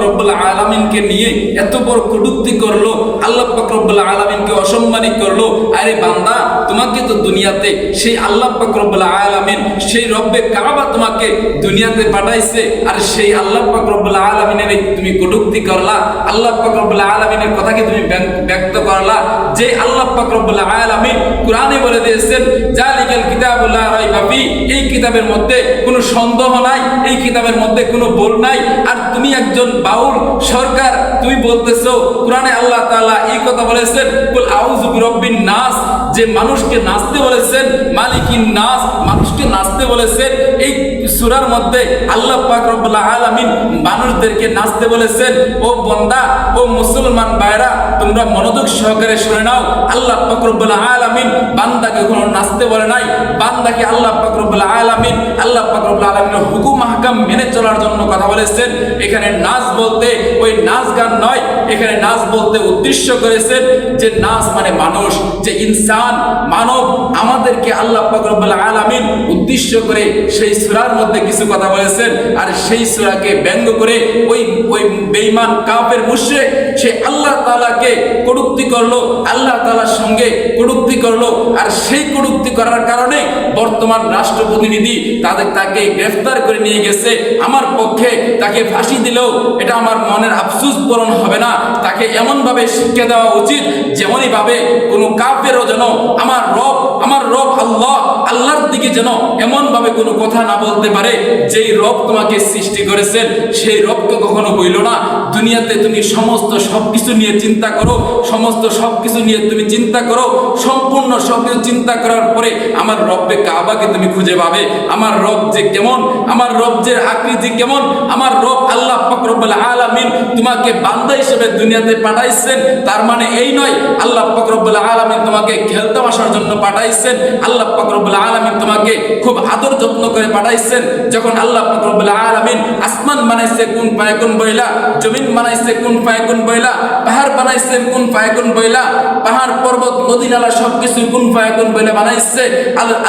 রব্বুল আলামিনকে নিয়ে এত বড় কটূক্তি করলো, আল্লাহ পাক রব্বুল আলামিনকে অসম্মানিত করলো। আরে বান্দা, তোমাকে তো দুনিয়াতে সেই আল্লাহ পাক রব্বুল আলামিন, সেই রব্বে কাবা তোমাকে দুনিয়াতে পাঠাইছে, আর সেই আল্লাহ পাক রব্বুল আলামিনের তুমি কটূক্তি করলা, আল্লাহ পাক রব্বুল আলামিনের কথাকে তুমি ব্যক্ত করলা। যে আল্লাহ পাক রব্বুল আলামিন কুরআনে বলে দিয়েছেন, জালিকাল কিতাবুল লা রাইবা ফি, এই কিতাবের মধ্যে কোনো সন্দেহ নাই, এই কিতাবের মধ্যে কোনো ভুল নাই। আর তুমি একজন বাউল সরকার, তুমি বলতেছো কুরআনে আল্লাহ তাআলা এই কথা বলেছেন, কুল আউযু বিরাব্বিন নাস, যে মানুষকে নাচতে বলেছেন, মালিকিন নাস, মানুষকে নাচতে বলেছেন। এই সূরার মধ্যে আল্লাহ পাক রব্বুল আলামিন মানুষদেরকে নাচতে বলেছেন। ও বান্দা, ও মুসলমান ভাইরা, তোমরা মনোযোগ সহকারে শুনে নাও। আল্লাহ পাক রব্বুল আলামিন বান্দাকে কোনো নাচতে বলে নাই। বান্দাকে আল্লাহ পাক রব্বুল আলামিন, আল্লাহ পাক রব্বুল আলামিনের হুকুম আহকাম মেনে চলার জন্য কথা বলেছেন। এখানে নাচ বলতে ওই নাচ গান নয়, এখানে নাচ বলতে উদ্দেশ্য করেছেন যে নাচ মানে মানুষ, যে ইনসান, মানব, আমাদেরকে আল্লাহ পাক রব্বুল আলামিন উদ্দেশ্য করে সেই সূরার মধ্যে কিছু কথা বলেছেন। আর সেই সূরাকে ব্যঙ্গ করে ওই বেঈমান কাফের মুশরিক সে আল্লাহ তাআলাকে কটূক্তি করলো, আল্লাহ তাআলার সঙ্গে কটূক্তি করলো। আর সেই কটূক্তি করার কারণে বর্তমান রাষ্ট্রপ্রতিনিধি তাকে গ্রেফতার করে নিয়ে গেছে। আমার পক্ষে তাকে ফাঁসি দিলেও এটা আমার মনের আফসোস পূরণ হবে না। তাকে এমন ভাবে শিক্ষা দেওয়া উচিত যেমনই ভাবে কোনো কাফেরও যেন আমার রব আল্লাহর দিকে যেন এমন ভাবে কোনো কথা না বলতে পারে। যেই রব তোমাকে সৃষ্টি করেছেন সেই রবকে কখনো বইল না। দুনিয়াতে তুমি সমস্ত সবকিছু নিয়ে চিন্তা করো, সমস্ত সবকিছু নিয়ে তুমি চিন্তা করো, সম্পূর্ণ সবকিছু চিন্তা করার পরে আমার রব্বে কাবাকে তুমি খুঁজে পাবে। আমার রব যে কেমন, আমার রব যে আকৃতি কেমন, আমার রব আল্লাহ পাক রব্বুল আলামিন তোমাকে বান্দা হিসেবে দুনিয়াতে পাঠাইছেন। তার মানে এই নয় আল্লাহ পাক রব্বুল আলামিন তোমাকে খেলতামাশার জন্য পাঠাইছেন। আল্লাহ পাক রব্বুল আলামিন তোমাকে খুব আদর যত্ন করে পাঠাইছেন। যখন আল্লাহ পাক রব্বুল আলামিন আসমান বানাইছে কুন ফায়াকুন বইলা, জমিন বানাইছে কুন ফায়াকুন বইলা, পাহাড় বানাইছে কুন ফায়াকুন বইলা, পাহাড় পর্বত নদী নালা সবকিছু কুন ফায়াকুন বইলা বানাইছে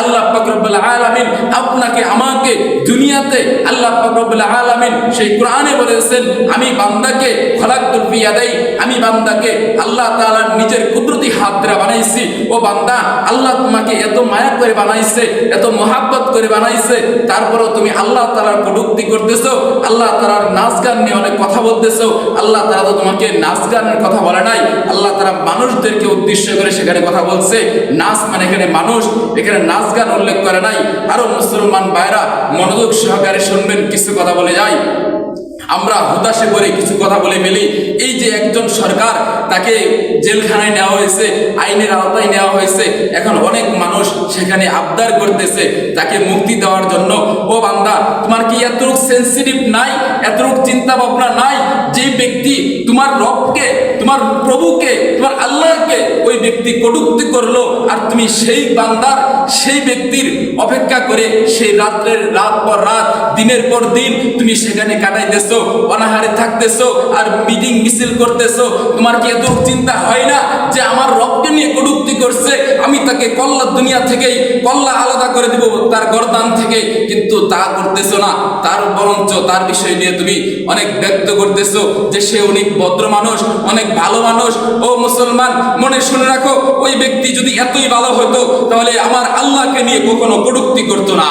আল্লাহ পাক রব্বুল আলামিন। আপনাকে আমাকে দুনিয়াতে আল্লাহ পাক রব্বুল আলামিন সেই কোরআনে বলেছেন, আমি বান্দাকে খলাকতুল ফি ইয়াদাই, আমি বান্দাকে আল্লাহ তাআলার নিজের কুদরতি হাত দ্বারা বানাইছি। ও বান্দা, আল্লাহ তোমাকে এত মায়া করে বানাইছে, এত মহাব্বত করে বানাইছে, তারপরেও তুমি আল্লাহ তাআলার কটূক্তি করতেছো, আল্লাহ তাআলার নাচ গান নিয়ে অনেক কথা বলতেছো। আল্লাহ তাআলা তো তোমাকে নাচ গানের কথা বলে নাই, আল্লাহ তাআলা মানুষদেরকে উদ্দেশ্য করে সেখানে কথা বলছে। নাচ মানে এখানে মানুষ, এখানে নাচ গান উল্লেখ করে নাই। আরো মুসলমান ভাইরা মনোযোগ সহকারে শুনবেন, কিছু কথা বলে যাই। আমরা হতাশে করে কিছু কথা বলে ফেলি। এই যে একজন সরকার, তাকে জেলখানায় নেওয়া হয়েছে, আইনের আওতায় নেওয়া হয়েছে, এখন অনেক মানুষ সেখানে আবদার করতেছে তাকে মুক্তি দেওয়ার জন্য। ও বান্দা, তোমার কি এতটুকু সেন্সিটিভ নাই, এতটুকু চিন্তা ভাবনা নাই? যে ব্যক্তি তোমার রবকে, তোমার প্রভুকে, তোমার আল্লাহকে ওই ব্যক্তি কটূক্তি করলো, আর তুমি সেই বান্দার, সেই ব্যক্তির অপেক্ষা করে সেই রাত পর রাত, দিনের পর দিন তুমি সেখানে কাটাইতেছো, অনাহারে থাকতেছো, আর মিটিং মিছিল করতেছো। তোমার কি এত চিন্তা হয় না যে আমার রবকে নিয়ে কটূক্তি করছে, আমি তাকে কল্লা দুনিয়া থেকেই কল্লা আলাদা করে দিব তার গর্দান থেকে? কিন্তু তা করতেছো না, তার বরঞ্চ তার বিষয় নিয়ে তুমি অনেক ব্যক্ত করতেছো যে সে অনেক ভদ্র মানুষ, অনেক ভালো মানুষ। ও মুসলমান, মনে শুনে রাখো, ওই ব্যক্তি যদি এতই ভালো হতো তাহলে আমার আল্লাহকে নিয়ে কখনো কটূক্তি করতো না।